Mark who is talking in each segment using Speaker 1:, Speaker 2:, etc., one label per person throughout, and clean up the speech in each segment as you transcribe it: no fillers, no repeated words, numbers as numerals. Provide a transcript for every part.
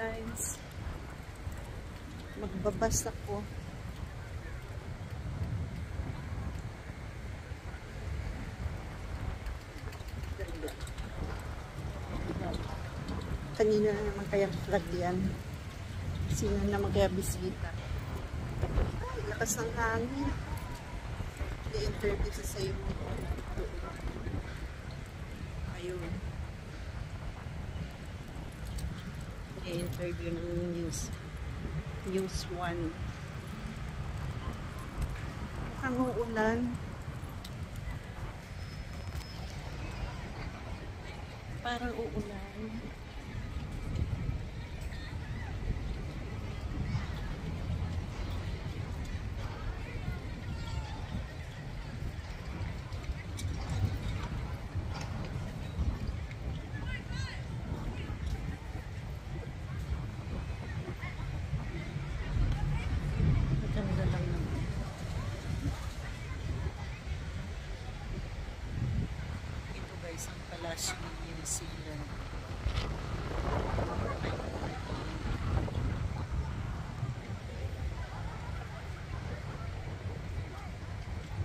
Speaker 1: guys. Magbabas ako. Kanina na naman kaya flag yan. Sino naman kaya bisita. Ay, lakas ng hangin. I-interview sa sayo. Ayun. I-interview ng news 1. Mukhang uulan. Parang uulan. New Zealand.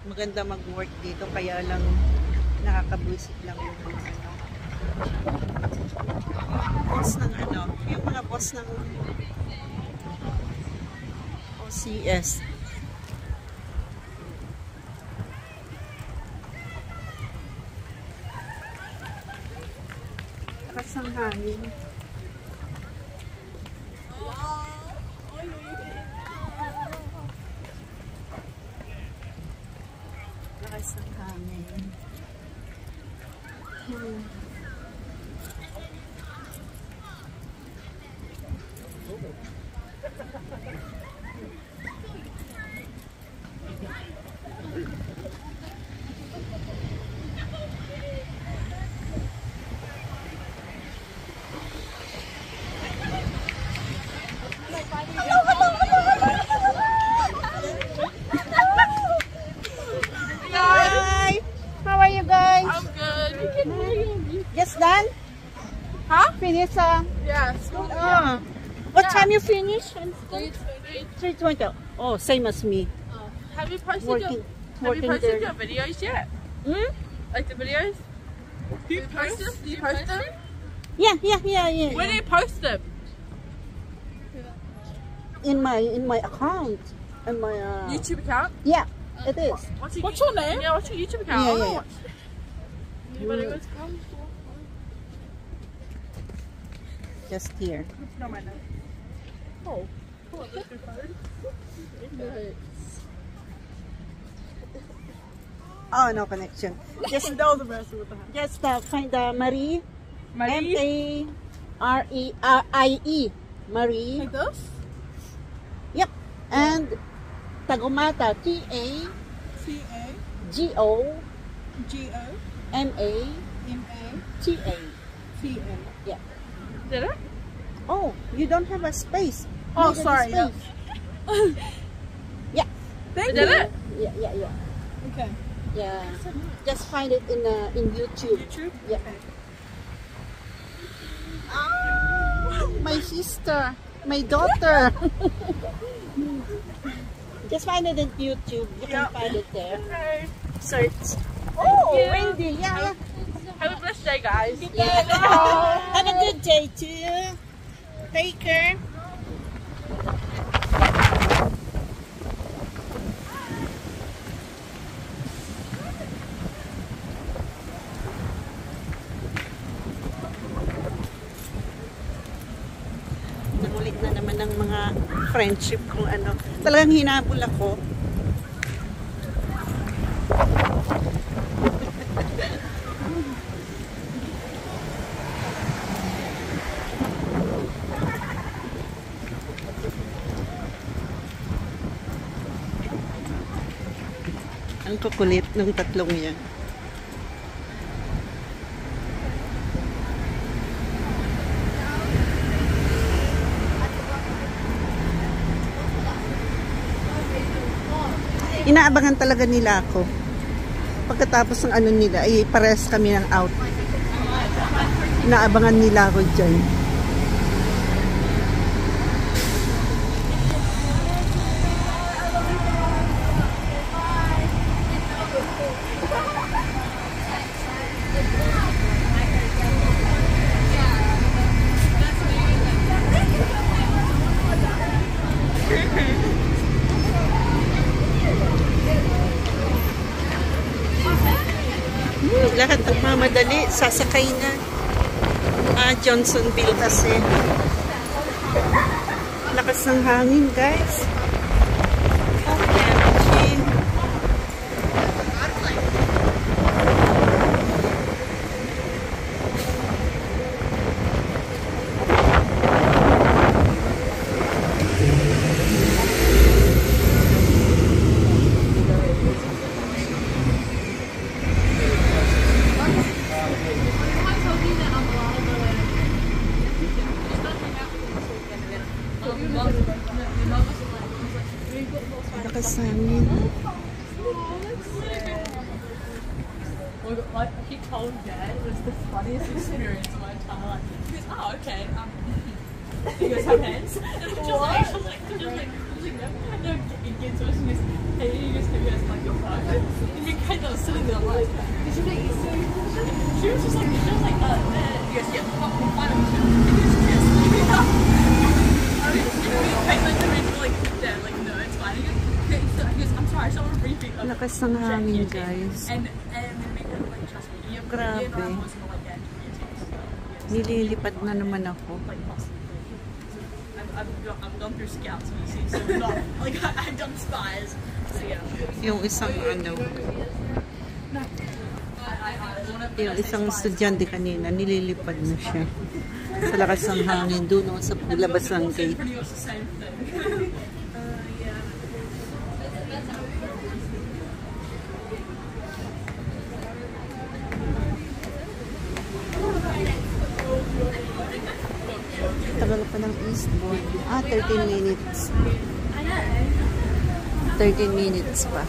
Speaker 1: Maganda mag-work dito kaya lang nakakabwisit lang yung mga boss ng yung mga boss ng OCS. Lakas ng hangin. Lakas ng hangin. Just done?
Speaker 2: Huh?
Speaker 1: Finish?
Speaker 2: Yeah.
Speaker 1: What time you finish? 3:20. Oh, same as me.
Speaker 2: Have you posted
Speaker 1: Working
Speaker 2: your videos yet?
Speaker 1: Hmm?
Speaker 2: Like the videos? Do you post them? Do you post them?
Speaker 1: Yeah.
Speaker 2: Where do you post them?
Speaker 1: In my account. In my
Speaker 2: YouTube account?
Speaker 1: Yeah, it is.
Speaker 2: What's your name? Yeah, what's your YouTube account?
Speaker 1: Yeah.
Speaker 2: Anybody wants to come?
Speaker 1: Just here.
Speaker 2: Not my name. Oh. Come on, let's go phone.
Speaker 1: Oh, no connection. Just
Speaker 2: That was embarrassing with the hand.
Speaker 1: just find Marie.
Speaker 2: Marie?
Speaker 1: Marie. Marie.
Speaker 2: Like this?
Speaker 1: Yep. And Tagumata.
Speaker 2: T-A
Speaker 1: TAGOMATA.
Speaker 2: G-O-M-A-M-A-T-A.
Speaker 1: Yeah.
Speaker 2: Did it?
Speaker 1: Oh, you don't have a space.
Speaker 2: Oh,
Speaker 1: Need a
Speaker 2: sorry. Yeah.
Speaker 1: space. Yeah.
Speaker 2: Thank you. Did it?
Speaker 1: Yeah.
Speaker 2: Okay.
Speaker 1: Yeah. Just find it in YouTube.
Speaker 2: YouTube?
Speaker 1: Yeah.
Speaker 2: Okay.
Speaker 1: Oh, my sister, my daughter. Just find it in YouTube. You can find it there.
Speaker 2: Okay.
Speaker 1: Search. Oh,
Speaker 2: you.
Speaker 1: Wendy. Yeah.
Speaker 2: Have a blessed day, guys.
Speaker 1: Yeah. Have a good day too. Take care. Namulit na naman ng mga friendship kung ano. Talagang hinabol ako. Ang kukulit ng tatlong yan. Inaabangan talaga nila ako. Pagkatapos ng ano nila, ay pares kami ng out. Inaabangan nila ako dyan. Lahat ng mamadali, sasakay na. Johnsonville kasi. Lakas ng hangin, guys. Okay. Lakas hangin.
Speaker 2: Like, he told Dad it was the funniest experience of my entire life. He goes, oh, okay. He goes, have hands. And I'm just like, no, it gets worse. He goes, hey, he goes, like, you're fine. And me and Kate was sitting there like, did you get used to it? She was just like, He goes, yeah, I'm fine. And he goes, yes. I mean, Kate like, Dad, like, no, it's fine. He goes, I'm sorry, I just want to repeat.
Speaker 1: Lakas ng hangin, guys.
Speaker 2: And trust me,
Speaker 1: Grabe. Nililipad na naman ako.
Speaker 2: I've gone through scouts, you see, so not like I've done spies. So yeah.
Speaker 1: Yung isang estudyante kanina, nililipad na siya. Sa lakas ng hangin, doon sa labas ng gate.
Speaker 2: Pretty much the same thing. Yeah.
Speaker 1: Tagal pa ng Eastbourne. 13 minutes. 13 minutes pa.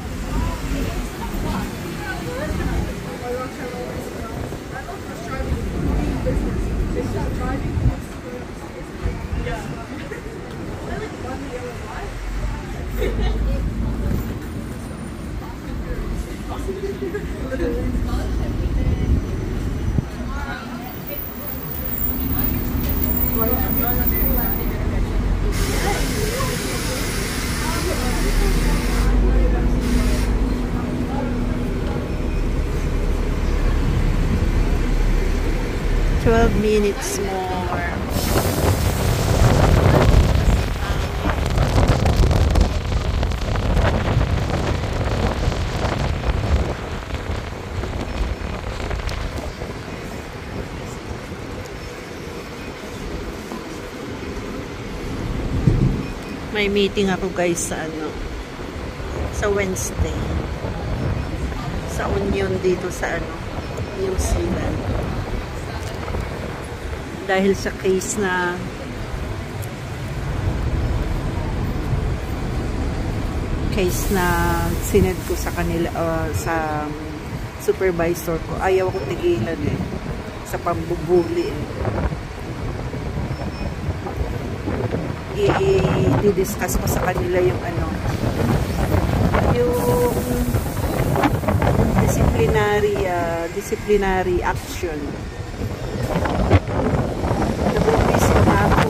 Speaker 1: Minutes more. May meeting ako, guys, sa sa Wednesday. Sa Union dito sa New Zealand. Dahil sa case na sinend ko sa kanila sa supervisor ko. Ayaw ko tigilan sa pambubuli i-discuss ko sa kanila yung disciplinary action. Nabubwisit na ako.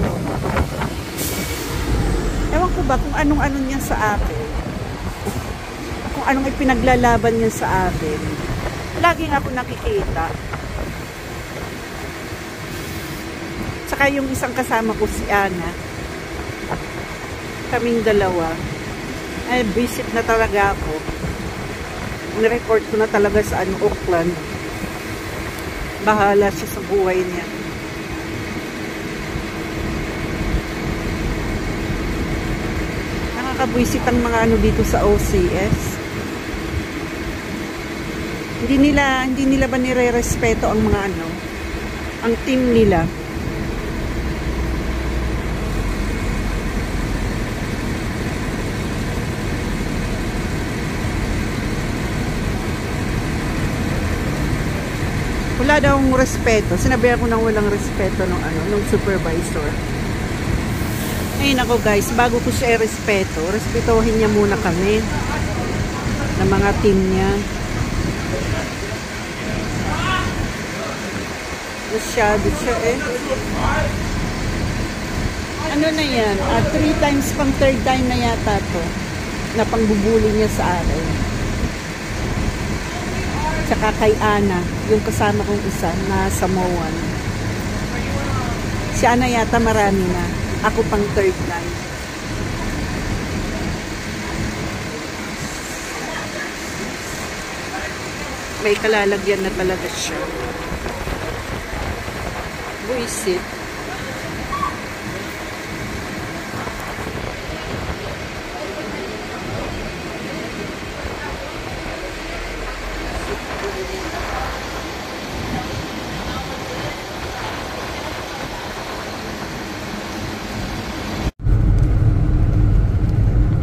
Speaker 1: Ewan ko ba kung anong niya sa akin. Kung anong ipinaglalaban niya sa akin. Laging ako nakikita. Saka yung isang kasama ko, si Ana. Kaming dalawa. Ay, visit na talaga ako. Ni-report ko na talaga sa Auckland. Bahala siya sa buhay niya. Nakakabwisit ang mga dito sa OCS. Hindi nila ba nire-respeto ang mga ang team nila. Wala daw ang respeto. Sinabihan ko nang walang respeto nung supervisor. Ayun ako, guys, bago ko siya respetuhin niya muna kami ng mga team niya. Masyado siya eh. Ano na yan? 3 times pang third time na yata to. Na pangbubuli niya sa akin. Tsaka kay Ana, yung kasama kong isa na Samoan. Si Ana yata marami na. Ako pang third time. May kalalagyan na talaga siya. Buisit.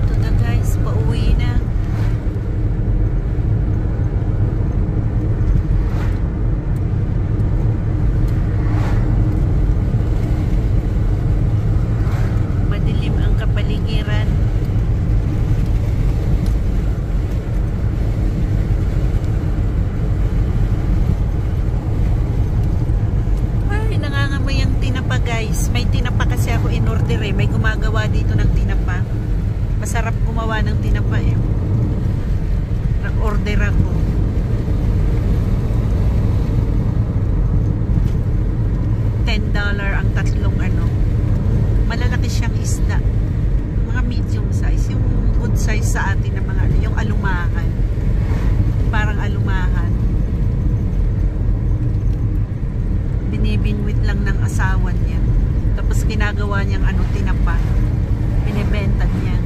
Speaker 1: Ito na guys, pauwi na. Madilim ang kapaligiran. Ay, nangangamoy ang tinapa guys. May tinapa kasi ako in order eh. May gumagawa dito ng tinapa. Masarap gumawa ng tinapa eh. Nag-order ako. $10 ang tatlong ano. Malalaki siyang isda. Mga medium size. Yung good size sa atin na mga ano. Yung alumahan. Parang alumahan. Binibingwit lang ng asawa niya. Tapos ginagawa niyang ano, tinapa. Binibenta niya.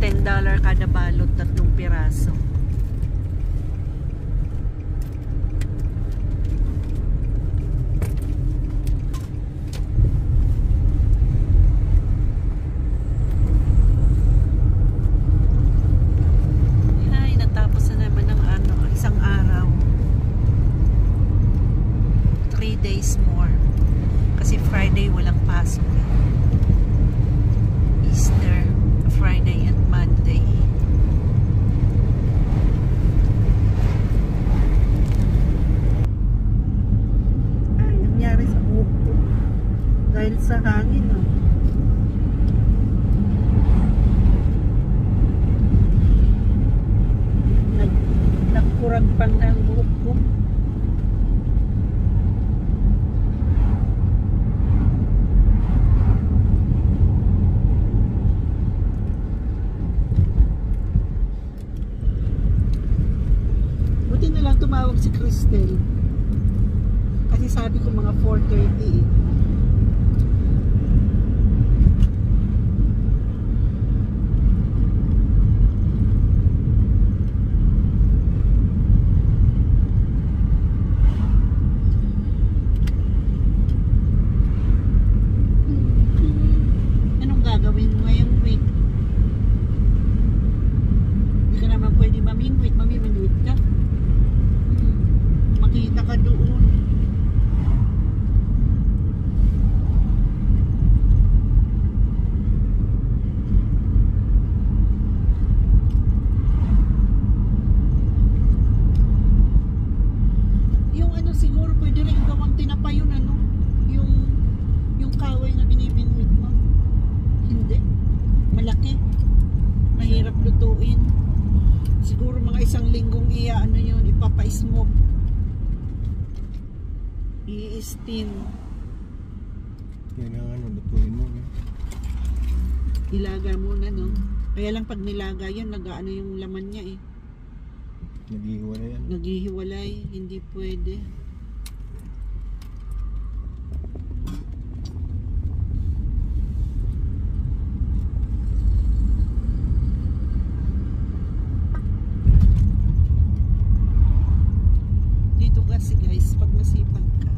Speaker 1: $10 kada balot, 3 piraso. Ay, natapos na naman ng ano, isang araw. 3 days more. Kasi Friday walang pasok. Easter, Friday and Monday. Ay, nangyari sa buhok ko. Dahil sa hangin, oh. Nagkurag pang ang buhok ko. Buti na lang tumawag si Cristel. Kasi sabi ko mga 4:30 eh. Anong gagawin mo ngayong week? Hindi ka naman pwede mamingwit. Mamimingwit ka. Makita ka doon. Yung ano siguro pwede rin gawang tinapa yun ano. Yung kaway na binibingwit mo. Hindi. Malaki. Mahirap lutuin. Siguro mga 1 linggong ano yun, ipapa-smoke. I-steam.
Speaker 3: Yan ang ano, lutuin mo.
Speaker 1: Nilaga muna, no? Kaya lang pag nilaga yan, nag-ano yung laman niya eh.
Speaker 3: Naghihiwalay yan.
Speaker 1: Naghihiwalay, hindi pwede. Dito kasi guys, pag masipag ka,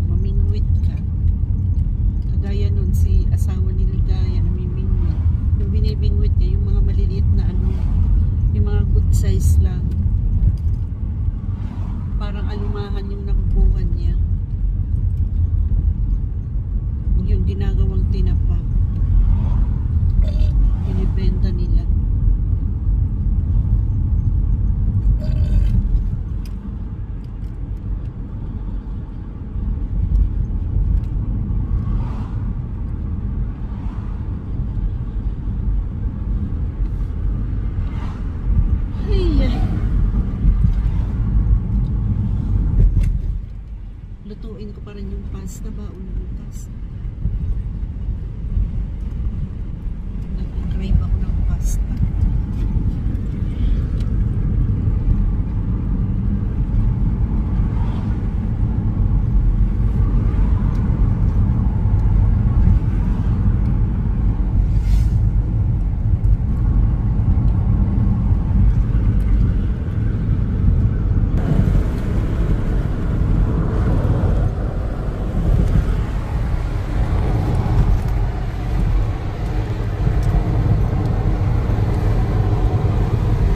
Speaker 1: mamingwit ka, kagaya nun si asawa ni Ligaya namimingwit. Yung binibingwit niya, yung mga maliliit na ano, yung mga good size lang. Parang alumahan yung nakukuha niya. Yung ginagawang tinapa. Binibenta nila. na baon bukas. Nag-crave ako ng pasta.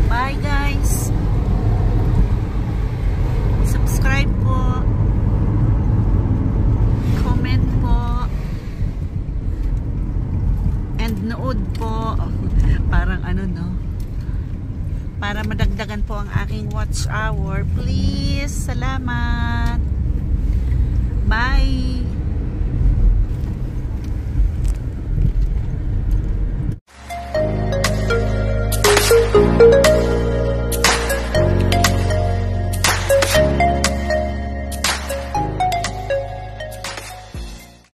Speaker 1: Bye guys! Subscribe po. Comment po. And nood po. Parang ano no? Para madagdagan po ang aking watch hour. Please! Salamat! Bye!